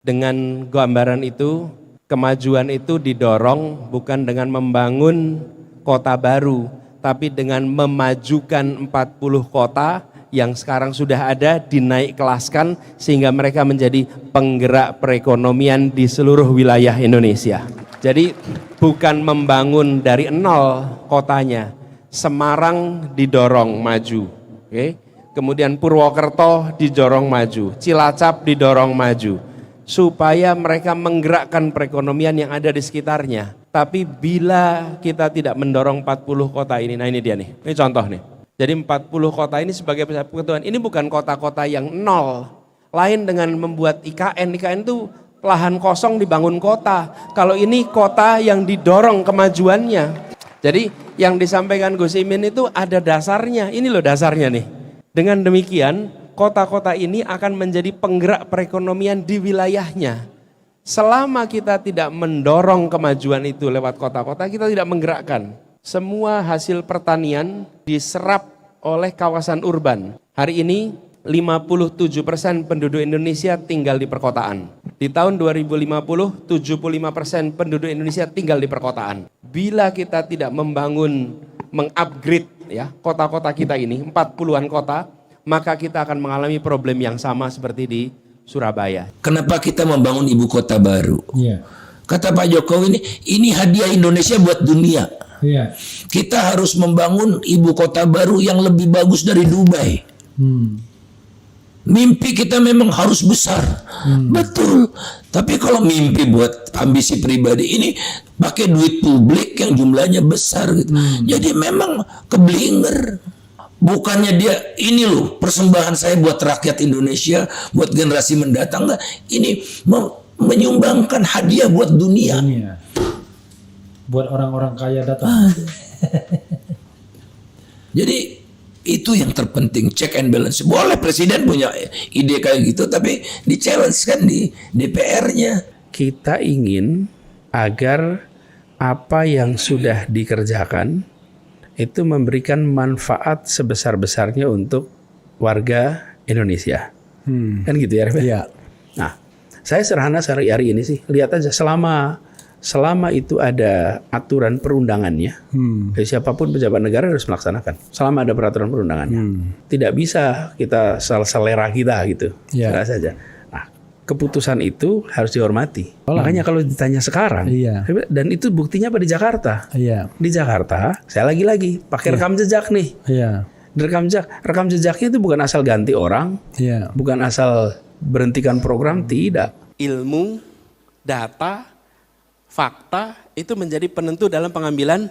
Dengan gambaran itu, kemajuan itu didorong bukan dengan membangun kota baru, tapi dengan memajukan 40 kota yang sekarang sudah ada, dinaik kelaskan sehingga mereka menjadi penggerak perekonomian di seluruh wilayah Indonesia. Jadi bukan membangun dari nol kotanya. Semarang didorong maju, oke? Kemudian Purwokerto didorong maju, Cilacap didorong maju, supaya mereka menggerakkan perekonomian yang ada di sekitarnya. Tapi bila kita tidak mendorong 40 kota ini, nah ini dia nih, ini contoh nih. Jadi 40 kota ini sebagai persatuan, ini bukan kota-kota yang nol. Lain dengan membuat IKN itu lahan kosong dibangun kota. Kalau ini kota yang didorong kemajuannya. Jadi yang disampaikan Gus Imin itu ada dasarnya, ini loh dasarnya nih. Dengan demikian kota-kota ini akan menjadi penggerak perekonomian di wilayahnya. Selama kita tidak mendorong kemajuan itu lewat kota-kota, kita tidak menggerakkan. Semua hasil pertanian diserap oleh kawasan urban. Hari ini 57% penduduk Indonesia tinggal di perkotaan. Di tahun 2050, 75% penduduk Indonesia tinggal di perkotaan. Bila kita tidak membangun, mengupgrade ya kota-kota kita ini, 40-an kota, maka kita akan mengalami problem yang sama seperti di Surabaya. Kenapa kita membangun ibu kota baru? Iya. Kata Pak Jokowi ini hadiah Indonesia buat dunia. Iya. Kita harus membangun ibu kota baru yang lebih bagus dari Dubai. Mimpi kita memang harus besar, betul. Tapi kalau mimpi buat ambisi pribadi ini pakai duit publik yang jumlahnya besar gitu. Jadi memang keblinger. Bukannya dia ini loh persembahan saya buat rakyat Indonesia, buat generasi mendatang, enggak. Ini menyumbangkan hadiah buat dunia. Buat orang-orang kaya datang. Jadi itu yang terpenting, check and balance. Boleh presiden punya ide kayak gitu, tapi di-challenge kan di DPR-nya. Kita ingin agar apa yang sudah dikerjakan itu memberikan manfaat sebesar-besarnya untuk warga Indonesia. Kan gitu ya, Ref? Iya. Nah, saya sederhana hari ini sih, lihat aja selama itu ada aturan perundangannya, siapapun pejabat negara harus melaksanakan. Selama ada peraturan perundangannya, tidak bisa kita selera kita gitu, selera saja. Nah, keputusan itu harus dihormati. Makanya kalau ditanya sekarang, dan itu buktinya apa di Jakarta? Di Jakarta, saya lagi pakai rekam jejak nih. Rekam jejaknya itu bukan asal ganti orang, bukan asal berhentikan program, tidak. Ilmu, data, fakta itu menjadi penentu dalam pengambilan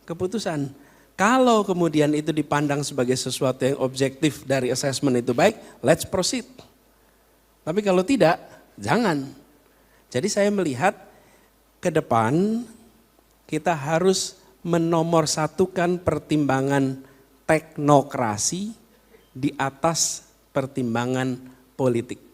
keputusan. Kalau kemudian itu dipandang sebagai sesuatu yang objektif dari assessment itu baik, let's proceed. Tapi kalau tidak, jangan. Jadi saya melihat ke depan kita harus menomorsatukan pertimbangan teknokrasi di atas pertimbangan politik.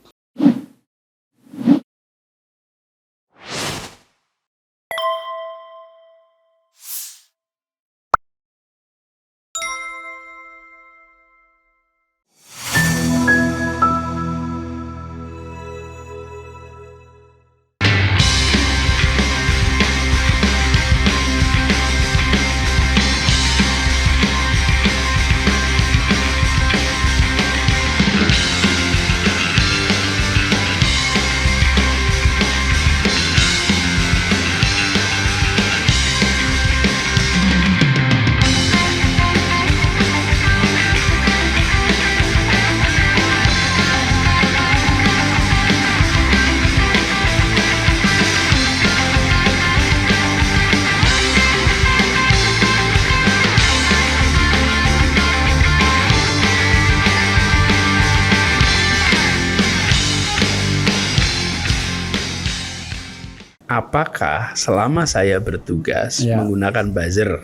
Apakah selama saya bertugas menggunakan buzzer,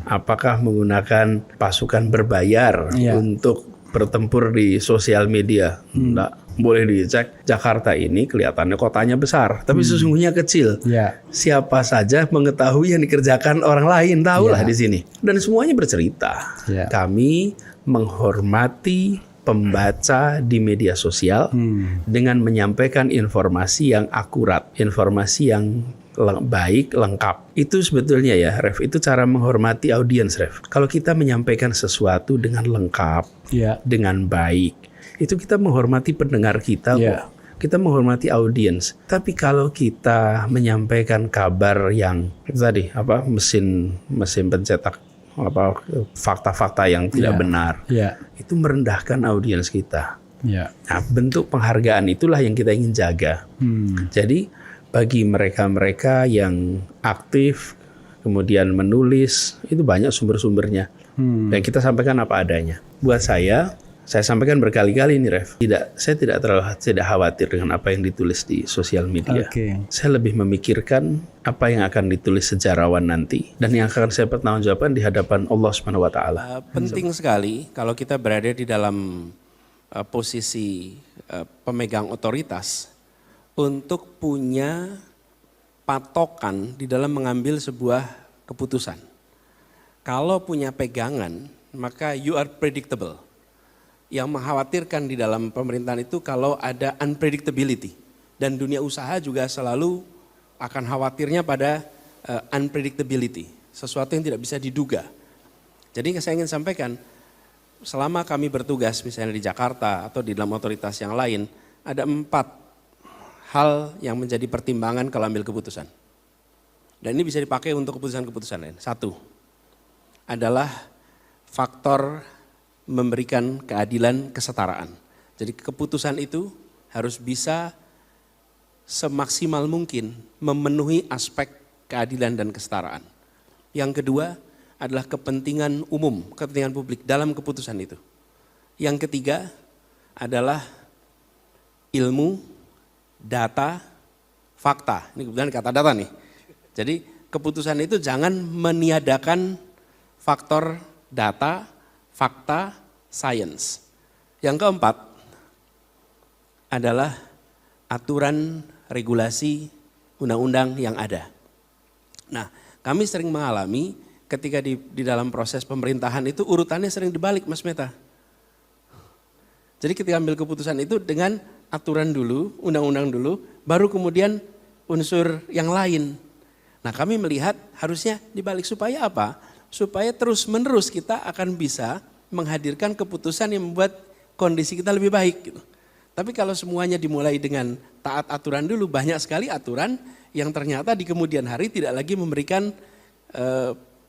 apakah menggunakan pasukan berbayar untuk bertempur di sosial media? Enggak. Boleh dicek, Jakarta ini kelihatannya kotanya besar, tapi sesungguhnya kecil. Siapa saja mengetahui yang dikerjakan orang lain, tahulah di sini. Dan semuanya bercerita. Kami menghormati pembaca di media sosial dengan menyampaikan informasi yang akurat, informasi yang baik, lengkap. Itu sebetulnya ya, Ref, itu cara menghormati audiens, Ref. Kalau kita menyampaikan sesuatu dengan lengkap, dengan baik, itu kita menghormati pendengar kita kok. Kita menghormati audiens. Tapi kalau kita menyampaikan kabar yang tadi mesin pencetak fakta-fakta yang tidak benar, itu merendahkan audiens kita. Nah, bentuk penghargaan itulah yang kita ingin jaga. Jadi bagi mereka-mereka yang aktif kemudian menulis, itu banyak sumber-sumbernya, dan kita sampaikan apa adanya. Buat saya sampaikan berkali-kali ini, Ref. Saya tidak khawatir dengan apa yang ditulis di sosial media. Saya lebih memikirkan apa yang akan ditulis sejarawan nanti dan yang akan saya pertanggungjawabkan di hadapan Allah Subhanahu wa taala. Penting sekali kalau kita berada di dalam posisi pemegang otoritas untuk punya patokan di dalam mengambil sebuah keputusan. Kalau punya pegangan, maka you are predictable. Yang mengkhawatirkan di dalam pemerintahan itu kalau ada unpredictability. Dan dunia usaha juga selalu akan khawatirnya pada unpredictability. Sesuatu yang tidak bisa diduga. Jadi saya ingin sampaikan, selama kami bertugas misalnya di Jakarta atau di dalam otoritas yang lain, ada 4 hal yang menjadi pertimbangan kalau ambil keputusan. Dan ini bisa dipakai untuk keputusan-keputusan lain. 1 adalah faktor memberikan keadilan, kesetaraan. Jadi keputusan itu harus bisa semaksimal mungkin memenuhi aspek keadilan dan kesetaraan. Yang kedua adalah kepentingan umum, kepentingan publik dalam keputusan itu. Yang ketiga adalah ilmu, data, fakta. Ini kebetulan kata data nih. Jadi keputusan itu jangan meniadakan faktor data, fakta, sains. Yang keempat adalah aturan, regulasi, undang-undang yang ada. Nah, kami sering mengalami ketika di dalam proses pemerintahan itu urutannya sering dibalik, Mas Meta. Jadi ketika ambil keputusan itu dengan aturan dulu, undang-undang dulu, baru kemudian unsur yang lain. Nah, kami melihat harusnya dibalik supaya apa? Supaya terus-menerus kita akan bisa menghadirkan keputusan yang membuat kondisi kita lebih baik. Gitu. Tapi kalau semuanya dimulai dengan taat aturan dulu, banyak sekali aturan yang ternyata di kemudian hari tidak lagi memberikan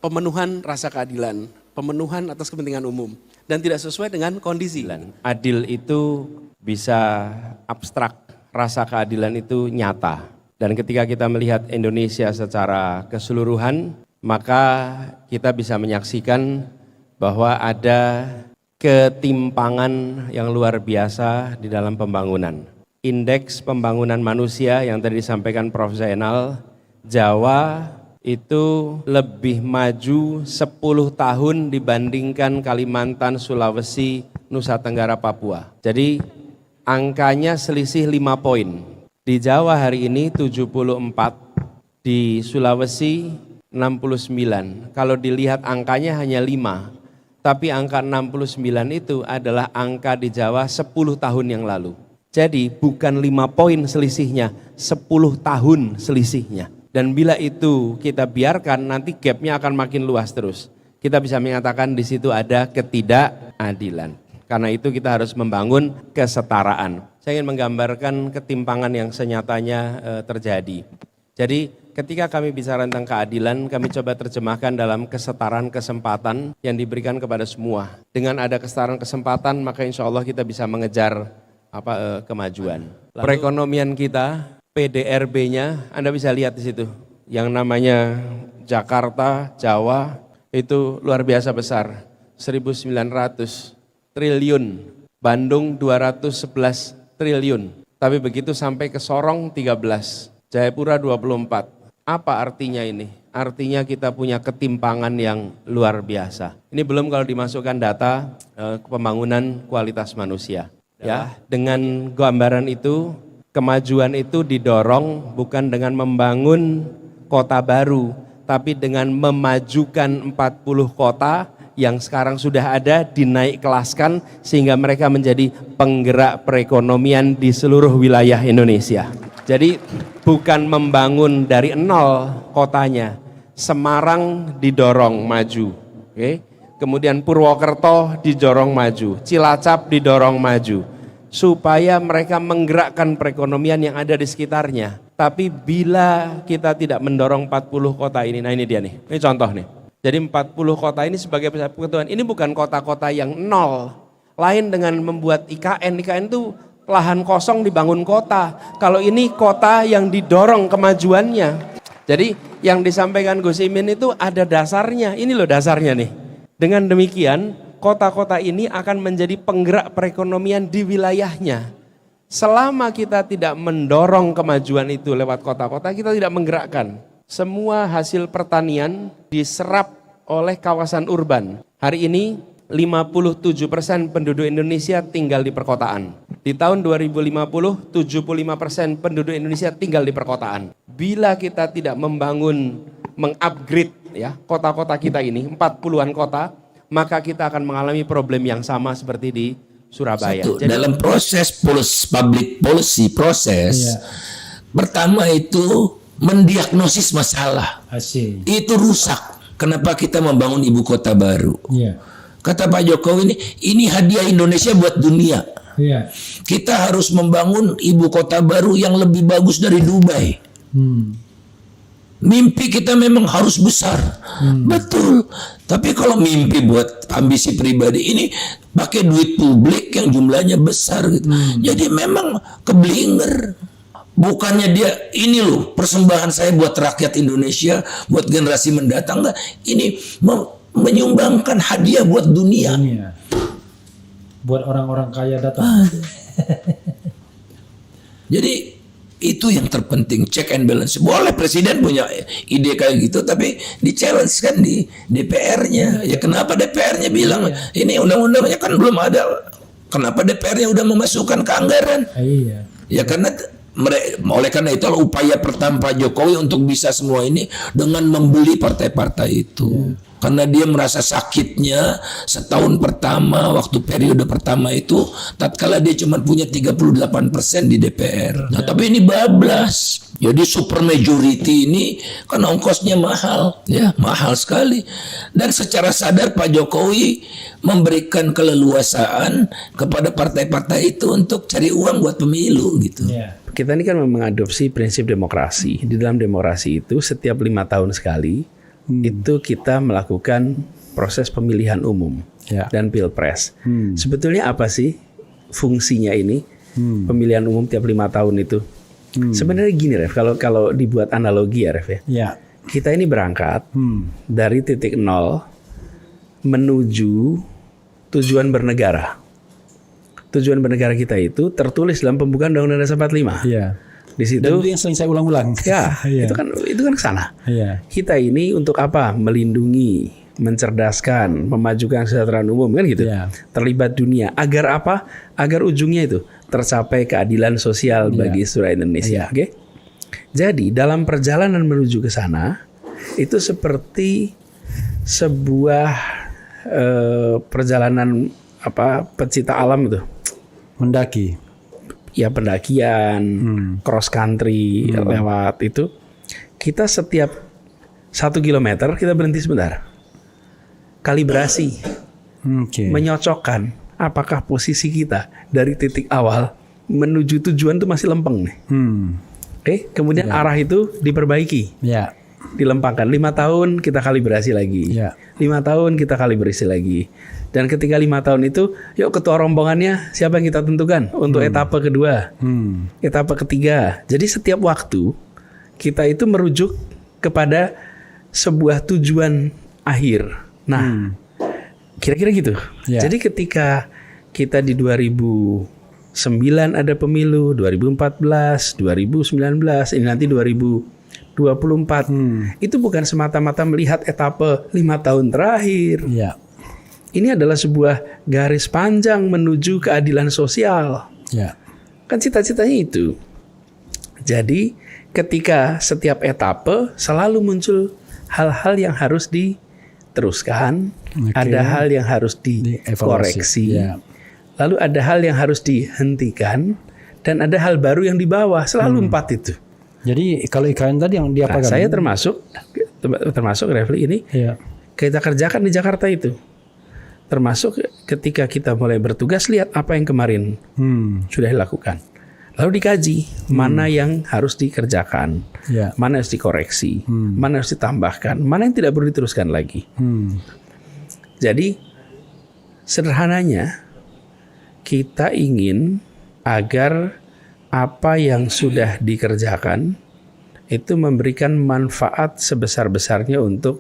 pemenuhan rasa keadilan, pemenuhan atas kepentingan umum, dan tidak sesuai dengan kondisi. Adil itu bisa abstrak, rasa keadilan itu nyata. Dan ketika kita melihat Indonesia secara keseluruhan, maka kita bisa menyaksikan bahwa ada ketimpangan yang luar biasa di dalam pembangunan. Indeks pembangunan manusia yang tadi disampaikan Prof. Zainal, Jawa itu lebih maju 10 tahun dibandingkan Kalimantan, Sulawesi, Nusa Tenggara, Papua. Jadi angkanya selisih 5 poin. Di Jawa hari ini 74, di Sulawesi 69. Kalau dilihat angkanya hanya 5, tapi angka 69 itu adalah angka di Jawa 10 tahun yang lalu. Jadi bukan 5 poin selisihnya, 10 tahun selisihnya. Dan bila itu kita biarkan, nanti gapnya akan makin luas terus. Kita bisa mengatakan di situ ada ketidakadilan. Karena itu kita harus membangun kesetaraan. Saya ingin menggambarkan ketimpangan yang senyatanya terjadi. Jadi ketika kami bicara tentang keadilan, kami coba terjemahkan dalam kesetaraan kesempatan yang diberikan kepada semua. Dengan ada kesetaraan kesempatan, maka insya Allah kita bisa mengejar kemajuan. Perekonomian kita, PDRB-nya, Anda bisa lihat di situ. Yang namanya Jakarta, Jawa, itu luar biasa besar. 1.900 triliun. Bandung 211 triliun. Tapi begitu sampai ke Sorong 13. Jayapura 24. Apa artinya ini? Artinya kita punya ketimpangan yang luar biasa. Ini belum kalau dimasukkan data pembangunan kualitas manusia. Ya, dengan gambaran itu, kemajuan itu didorong bukan dengan membangun kota baru, tapi dengan memajukan 40 kota yang sekarang sudah ada dinaik kelaskan sehingga mereka menjadi penggerak perekonomian di seluruh wilayah Indonesia. Jadi bukan membangun dari nol kotanya. Semarang didorong maju, oke? Kemudian Purwokerto didorong maju, Cilacap didorong maju, supaya mereka menggerakkan perekonomian yang ada di sekitarnya. Tapi bila kita tidak mendorong 40 kota ini, nah ini dia nih, ini contoh nih. Jadi 40 kota ini sebagai pusat persatuan, ini bukan kota-kota yang nol. Lain dengan membuat IKN itu lahan kosong dibangun kota. Kalau ini kota yang didorong kemajuannya. Jadi yang disampaikan Gus Imin itu ada dasarnya, ini loh dasarnya nih. Dengan demikian kota-kota ini akan menjadi penggerak perekonomian di wilayahnya. Selama kita tidak mendorong kemajuan itu lewat kota-kota, kita tidak menggerakkan. Semua hasil pertanian diserap oleh kawasan urban. Hari ini 57% penduduk Indonesia tinggal di perkotaan. Di tahun 2050, 75% penduduk Indonesia tinggal di perkotaan. Bila kita tidak membangun, mengupgrade ya kota-kota kita ini, 40-an kota, maka kita akan mengalami problem yang sama seperti di Surabaya. Jadi, dalam proses public policy proses, pertama itu mendiagnosis masalah. Asik. Itu rusak. Kenapa kita membangun ibu kota baru? Iya. Kata Pak Jokowi ini hadiah Indonesia buat dunia. Iya. Kita harus membangun ibu kota baru yang lebih bagus dari Dubai. Mimpi kita memang harus besar. Betul. Tapi kalau mimpi buat ambisi pribadi ini pakai duit publik yang jumlahnya besar gitu. Jadi memang keblinger. Bukannya dia ini loh persembahan saya buat rakyat Indonesia, buat generasi mendatang, enggak. Ini menyumbangkan hadiah buat dunia. Buat orang-orang kaya datang. Jadi itu yang terpenting, check and balance. Boleh presiden punya ide kayak gitu, tapi di-challenge kan di DPR-nya. Ya kenapa DPR-nya bilang ini undang-undangnya kan belum ada. Kenapa DPR-nya udah memasukkan ke anggaran? Iya. Ya karena oleh karena itu upaya pertama Pak Jokowi untuk bisa semua ini dengan membeli partai-partai itu. Karena dia merasa sakitnya setahun pertama, waktu periode pertama itu, tatkala dia cuma punya 38% di DPR. Nah, tapi ini bablas. Jadi super majority ini kan ongkosnya mahal, ya mahal sekali. Dan secara sadar Pak Jokowi memberikan keleluasaan kepada partai-partai itu untuk cari uang buat pemilu gitu. Kita ini kan mengadopsi prinsip demokrasi. Di dalam demokrasi itu setiap 5 tahun sekali itu kita melakukan proses pemilihan umum dan pilpres. Sebetulnya apa sih fungsinya ini pemilihan umum tiap 5 tahun itu? Sebenarnya gini Ref, kalau dibuat analogi ya Ref ya. Kita ini berangkat dari titik nol menuju tujuan bernegara. Tujuan bernegara kita itu tertulis dalam pembukaan Undang-Undang Dasar 45. Di situ. Dan itu yang sering saya ulang-ulang. Ya, itu kan ke sana. Kita ini untuk apa? Melindungi, mencerdaskan, memajukan kesejahteraan umum kan gitu. Terlibat dunia. Agar apa? Agar ujungnya itu tercapai keadilan sosial bagi seluruh Indonesia. Oke? Jadi dalam perjalanan menuju ke sana itu seperti sebuah perjalanan pecinta alam itu. Mendaki. Ya pendakian, cross country lewat itu. Kita setiap 1 kilometer kita berhenti sebentar. Kalibrasi. Menyocokkan apakah posisi kita dari titik awal menuju tujuan itu masih lempeng nih. Kemudian arah itu diperbaiki. Dilempangkan 5 tahun kita kalibrasi lagi. 5 tahun kita kalibrasi lagi. Dan ketika 5 tahun itu, yuk ketua rombongannya siapa yang kita tentukan untuk etapa kedua, etapa ketiga. Jadi setiap waktu kita itu merujuk kepada sebuah tujuan akhir. Nah, kira-kira gitu. Jadi ketika kita di 2009 ada pemilu, 2014, 2019, ini nanti 2024. Itu bukan semata-mata melihat etapa 5 tahun terakhir. Ini adalah sebuah garis panjang menuju keadilan sosial. Kan cita-citanya itu. Jadi ketika setiap etape selalu muncul hal-hal yang harus diteruskan, Oke. ada hal yang harus dikoreksi, Ya. lalu ada hal yang harus dihentikan, dan ada hal baru yang dibawa. Selalu 4 itu. Jadi kalau IKN tadi yang Nah, diapakan? saya termasuk Refli ini Ya. kita kerjakan di Jakarta itu. Termasuk ketika kita mulai bertugas, lihat apa yang kemarin sudah dilakukan. Lalu dikaji mana yang harus dikerjakan, Ya. mana harus dikoreksi, mana harus ditambahkan, mana yang tidak perlu diteruskan lagi. Jadi sederhananya kita ingin agar apa yang sudah dikerjakan itu memberikan manfaat sebesar-besarnya untuk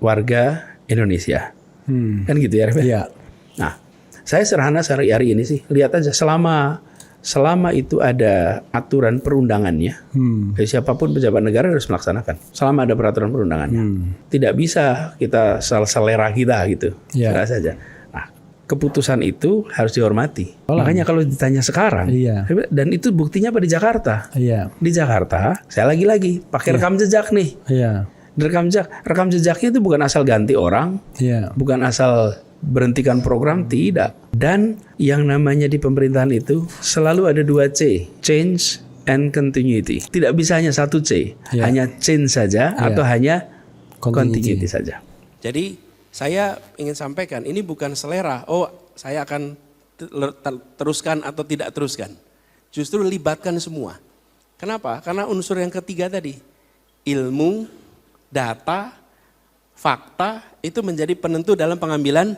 warga Indonesia. Kan gitu ya, Ref? Ya. Nah, saya sederhana hari ini sih, lihat aja selama itu ada aturan perundangannya, siapapun pejabat negara harus melaksanakan. Selama ada peraturan perundangannya, tidak bisa kita selera kita gitu, Ya. selera saja. Nah, keputusan itu harus dihormati. Makanya kalau ditanya sekarang, Iya. dan itu buktinya apa di Jakarta? Iya. Di Jakarta, saya lagi pakai rekam jejak nih. Iya. Rekam jejaknya itu bukan asal ganti orang, Iya. bukan asal berhentikan program, tidak. Dan yang namanya di pemerintahan itu selalu ada 2 C, change and continuity. Tidak bisa hanya 1 C, Ya. hanya change saja atau hanya Continuity. continuity saja. Jadi saya ingin sampaikan ini bukan selera, oh saya akan teruskan atau tidak teruskan. Justru libatkan semua. Kenapa? Karena unsur yang ketiga tadi, ilmu, data, fakta itu menjadi penentu dalam pengambilan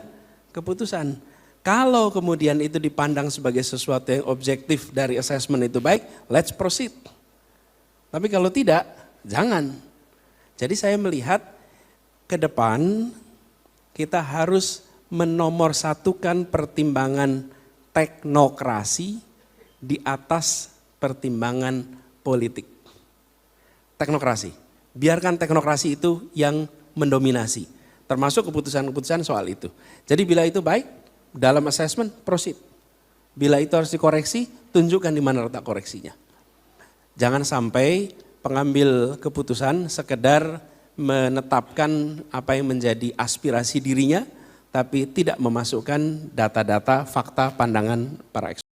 keputusan. Kalau kemudian itu dipandang sebagai sesuatu yang objektif dari assessment itu baik, let's proceed. Tapi kalau tidak, jangan. Jadi saya melihat ke depan kita harus menomorsatukan pertimbangan teknokrasi di atas pertimbangan politik. Teknokrasi. Biarkan teknokrasi itu yang mendominasi. Termasuk keputusan-keputusan soal itu. Jadi bila itu baik, dalam assessment proceed. Bila itu harus dikoreksi, tunjukkan di mana letak koreksinya. Jangan sampai pengambil keputusan sekedar menetapkan apa yang menjadi aspirasi dirinya, tapi tidak memasukkan data-data, fakta, pandangan para eksperts.